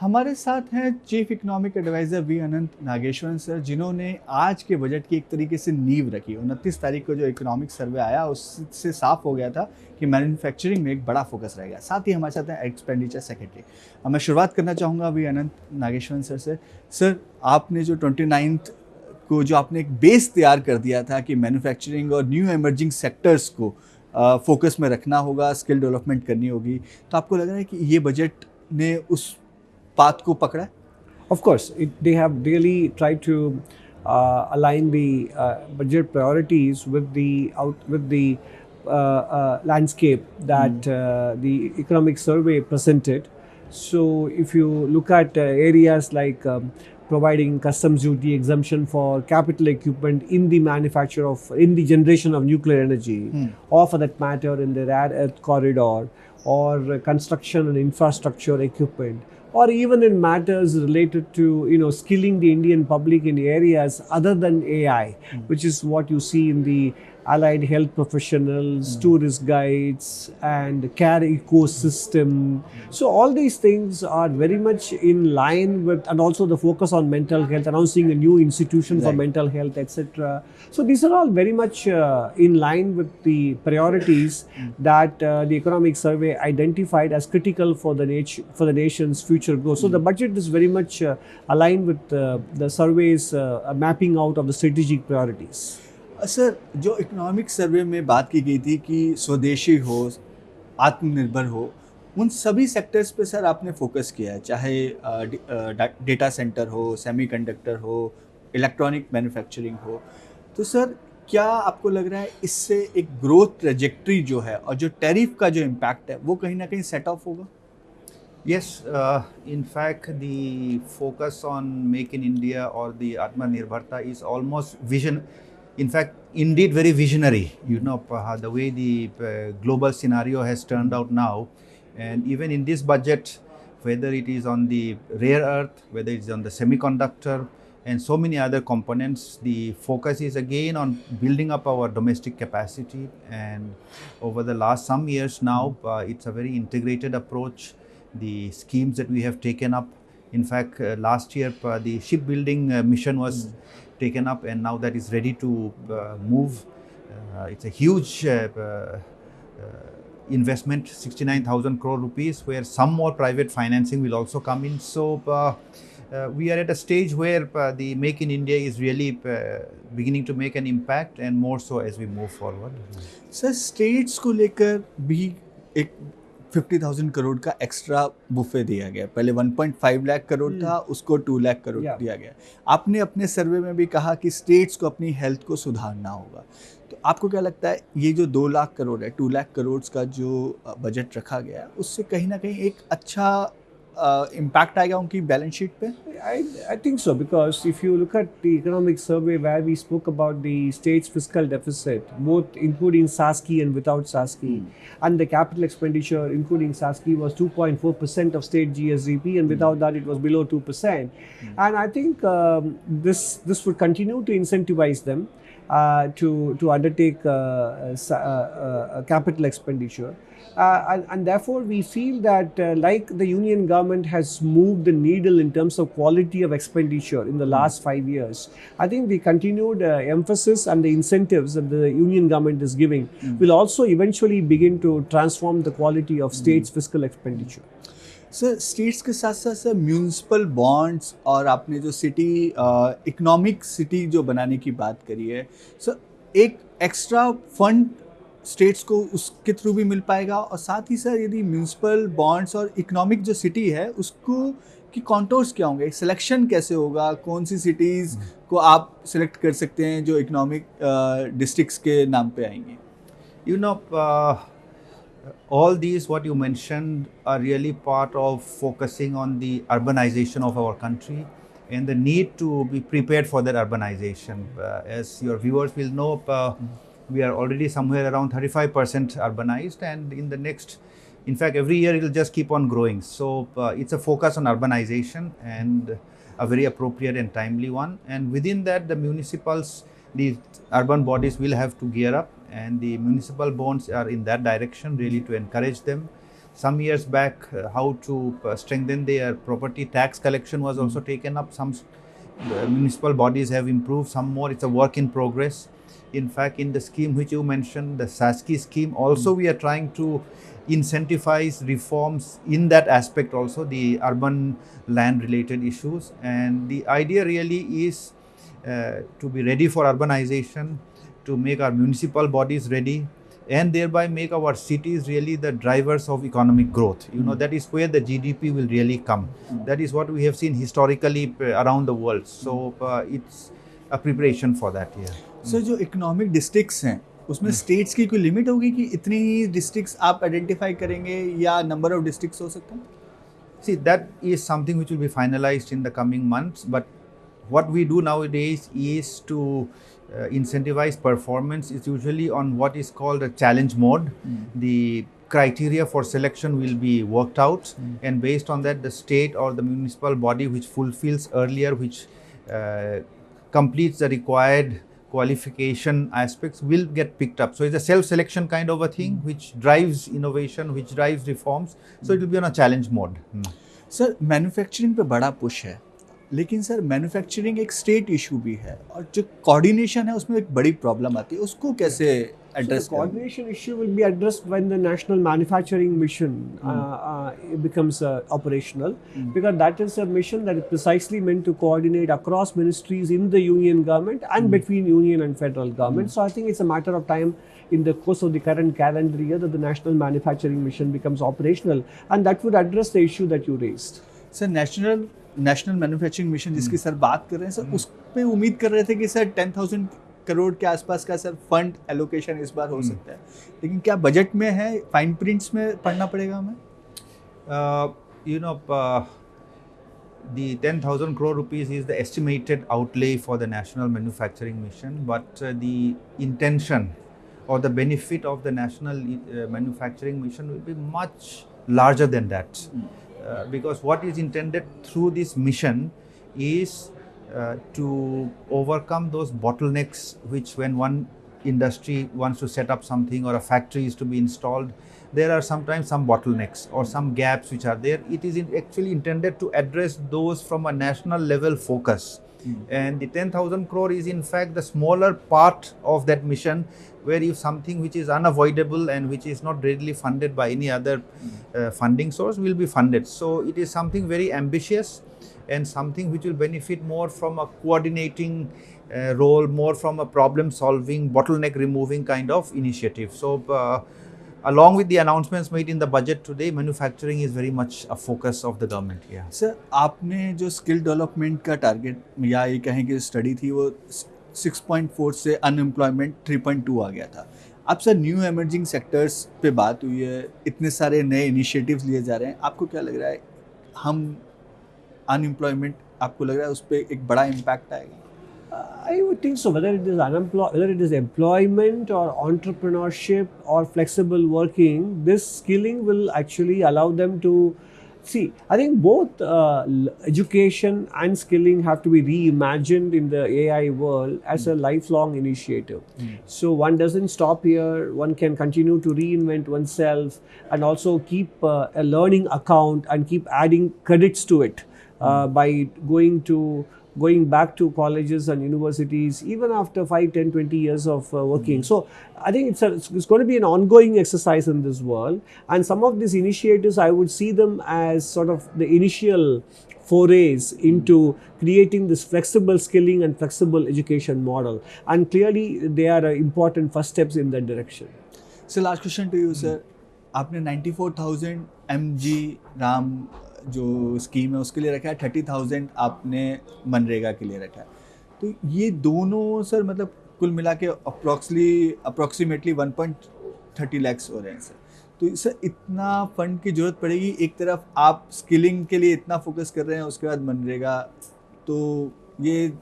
हमारे साथ हैं chief economic adviser V Anant Nageswaran sir, जिन्होंने आज के बजट की एक तरीके से नींव रखी। 29 तारीख को जो इकोनॉमिक सर्वे आया उससे साफ हो गया था कि मैन्युफैक्चरिंग में एक बड़ा फोकस रहेगा। साथ ही हमारे साथ हैं एक्सपेंडिचर सेक्रेटरी। अब मैं शुरुआत करना चाहूँगा वी अनंत नागेश्वरन सर से। सर, आपने जो 29th को जो आपने एक बेस तैयार कर दिया था कि मैन्युफैक्चरिंग और न्यू एमर्जिंग सेक्टर्स को फोकस में रखना होगा, स्किल डेवलपमेंट करनी होगी, तो आपको लग रहा है कि ये बजट ने उस बात को पकड़ा है? Of course, they have really tried to align the budget priorities with the landscape that the economic survey presented. So, if you look at areas like providing customs duty exemption for capital equipment in the in the generation of nuclear energy, or for that matter in the rare earth corridor, or construction and infrastructure equipment, or even in matters related to skilling the Indian public in areas other than AI, which is what you see in the allied health professionals, tourist guides, and care ecosystem. So all these things are very much in line with, and also the focus on mental health, announcing a new institution for mental health, etc. So these are all very much in line with the priorities that the economic survey identified as critical for the nation's future growth. So the budget is very much aligned with the survey's mapping out of the strategic priorities. Sir, जो economic survey में बात की गई थी कि स्वदेशी हो, आत्मनिर्भर हो, उन सभी सेक्टर्स पे सर आपने फोकस किया है, चाहे डेटा सेंटर हो, सेमीकंडक्टर हो, इलेक्ट्रॉनिक मैन्युफैक्चरिंग हो। तो सर, क्या आपको लग रहा है इससे एक ग्रोथ ट्रेजेक्ट्री जो है और जो टैरिफ का जो इम्पैक्ट है वो कहीं ना कहीं सेट ऑफ होगा? Yes, in fact, the focus on Make in India or the Atmanirbharta is almost vision. In fact, indeed very visionary. You know, the way the global scenario has turned out now, and even in this budget, whether it is on the rare earth, whether it is on the semiconductor, and so many other components, the focus is again on building up our domestic capacity. And over the last some years now, it's a very integrated approach. The schemes that we have taken up, in fact, last year the shipbuilding mission was taken up, and now that is ready to move. It's a huge investment, 69,000 crore rupees, where some more private financing will also come in. So we are at a stage where the Make in India is really beginning to make an impact, and more so as we move forward. Sir, states को लेकर भी एक 50,000 करोड़ का extra buffet दिया गया। पहले 1.5 लाख करोड़ था, उसको 2 लाख करोड़ दिया गया। आपने अपने सर्वे में भी कहा कि स्टेट्स को अपनी हेल्थ को सुधारना होगा। तो आपको क्या लगता है ये जो 2 लाख करोड़ है, 2 लाख करोड़ का जो बजट रखा गया है, उससे कहीं ना कहीं एक अच्छा इम्पैक्ट आएगा उनकी बैलेंस शीट पे? I think so, because if you look at the economic survey where we spoke about the state's fiscal deficit, both including SASCI and without SASCI, and the capital expenditure including SASCI was 2.4% of state GSDP, and without that it was below 2%. And I think this would continue to incentivize them to undertake capital expenditure. And therefore, we feel that like the union government has moved the needle in terms of quality of expenditure in the last 5 years, I think the continued emphasis and the incentives that the union government is giving will also eventually begin to transform the quality of states' fiscal expenditure. Sir, states के साथ साथ sir municipal bonds और आपने जो city economic city जो बनाने की बात करी है, सर एक एक्स्ट्रा फंड स्टेट्स को उसके थ्रू भी मिल पाएगा? और साथ ही सर, यदि म्यूनिसिपल बॉन्ड्स और इकोनॉमिक जो सिटी है उसको की कॉन्टोर्स क्या होंगे, सिलेक्शन कैसे होगा, कौन सी सिटीज़ को आप सिलेक्ट कर सकते हैं जो इकोनॉमिक डिस्ट्रिक्ट्स के नाम पे आएंगे? You know, all these what you mentioned are really part of focusing on the urbanization of our country and the need to be prepared for that urbanization. As your viewers will know, we are already somewhere around 35% urbanized, and in the next, in fact, every year it will just keep on growing. So it's a focus on urbanization, and a very appropriate and timely one. And within that, the municipals, the urban bodies will have to gear up, and the municipal bonds are in that direction, really to encourage them. some years back, how to strengthen their property tax collection was also taken up. Some municipal bodies have improved, some more. It's a work in progress. In fact, in the scheme which you mentioned, the SASKI scheme, also we are trying to incentivize reforms in that aspect also, the urban land related issues. And the idea really is to be ready for urbanization, to make our municipal bodies ready, and thereby make our cities really the drivers of economic growth. You know, that is where the GDP will really come. That is what we have seen historically around the world. So it's a preparation for that. Yeah. Sir जो economic districts हैं उसमें states की कोई limit होगी कि इतनी ही districts आप identify करेंगे या नंबर ऑफ डिस्ट्रिक्ट्स हो सकते हैं? See, that is something which will be finalized in the coming months. But what we do nowadays is to incentivize performance is usually on what is called a challenge mode. The criteria for selection will be worked out, and based on that, the state or the municipal body which fulfills earlier, which completes the required qualification aspects will get picked up. So it's a self-selection kind of a thing which drives innovation, which drives reforms. So it will be on a challenge mode. Sir manufacturing पे बड़ा push है, लेकिन sir manufacturing एक state issue भी है और जो coordination है उसमें एक बड़ी प्रॉब्लम आती है, उसको कैसे address? So the coordination issue will be addressed when the national manufacturing mission becomes operational, because that is a mission that is precisely meant to coordinate across ministries in the union government and between union and federal government. So I think it's a matter of time in the course of the current calendar year that the national manufacturing mission becomes operational, and that would address the issue that you raised. Sir national manufacturing mission जिसकी sir बात कर रहे हैं sir, उस पे उम्मीद कर रहे थे कि सर 10,000 करोड़ के आसपास का सर फंड एलोकेशन इस बार हो सकता है, लेकिन क्या बजट में है, फाइन प्रिंट्स में पढ़ना पड़ेगा हमें? You know, the 10,000 crore rupees is the estimated outlay for the national manufacturing mission, but the intention or the benefit of the national manufacturing mission will be much larger than that. Because what is intended through this mission is to overcome those bottlenecks which, when one industry wants to set up something or a factory is to be installed, there are sometimes some bottlenecks or some gaps which are there. It is actually intended to address those from a national level focus. And the 10,000 crore is in fact the smaller part of that mission, where if something which is unavoidable and which is not readily funded by any other funding source will be funded. So it is something very ambitious and something which will benefit more from a coordinating role, more from a problem solving, bottleneck removing kind of initiative. So along with the announcements made in the budget today, manufacturing is very much a focus of the government. Yeah. Sir आपने जो skill development का target या ये कहें कि study थी वो 6.4 से अनएम्प्लॉयमेंट 3.2 आ गया था। अब सर न्यू एमर्जिंग सेक्टर्स पे बात हुई है, इतने सारे नए इनिशिएटिव्स लिए जा रहे हैं, आपको क्या लग रहा है हम अनएम्प्लॉयमेंट, आपको लग रहा है उस पर एक बड़ा इम्पैक्ट आएगा? I would think so. Whether it is employment or entrepreneurship or flexible working, this skilling will actually allow them to see. I think both education and skilling have to be reimagined in the AI world as a lifelong initiative. So one doesn't stop here. One can continue to reinvent oneself and also keep a learning account and keep adding credits to it by going back to colleges and universities even after 5, 10, 20 years of working. So I think it's going to be an ongoing exercise in this world, and some of these initiatives I would see them as sort of the initial forays into creating this flexible skilling and flexible education model, and clearly they are important first steps in that direction. So last question to you sir, आपने 94,000 MG Ram जो scheme है उसके लिए रखा है, 30,000 आपने मनरेगा के लिए रखा है, तो ये दोनों सर मतलब कुल मिला के अप्रॉक्सीमेटली 1.30 लाख हो रहे हैं सर, तो सर इतना फंड की ज़रूरत पड़ेगी? एक तरफ आप स्किलिंग के लिए इतना फोकस कर रहे हैं, उसके बाद मनरेगा, तो ये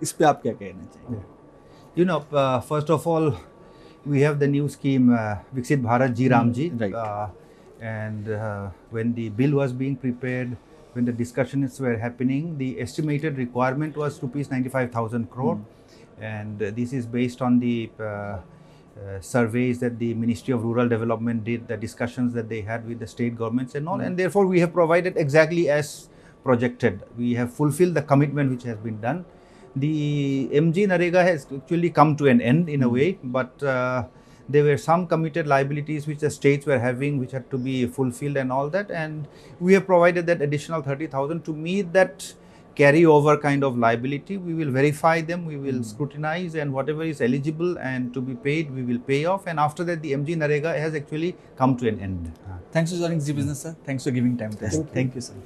इस पे आप क्या कहना चाहिए? You know, first of all, we have the new scheme Viksit Bharat Ji Ram Ji. Right. And when the bill was being prepared, when the discussions were happening, the estimated requirement was rupees 95,000 crore. And this is based on the surveys that the Ministry of Rural Development did, the discussions that they had with the state governments and all, and therefore we have provided exactly as projected. We have fulfilled the commitment which has been done. The MG Narega has actually come to an end in a way, but there were some committed liabilities which the states were having, which had to be fulfilled and all that, and we have provided that additional 30,000 to meet that carryover kind of liability. We will verify them, we will scrutinize, and whatever is eligible and to be paid, we will pay off, and after that the MG Narega has actually come to an end. Thanks for joining Zee Business, sir. Thanks for giving time to us. Thank you, sir.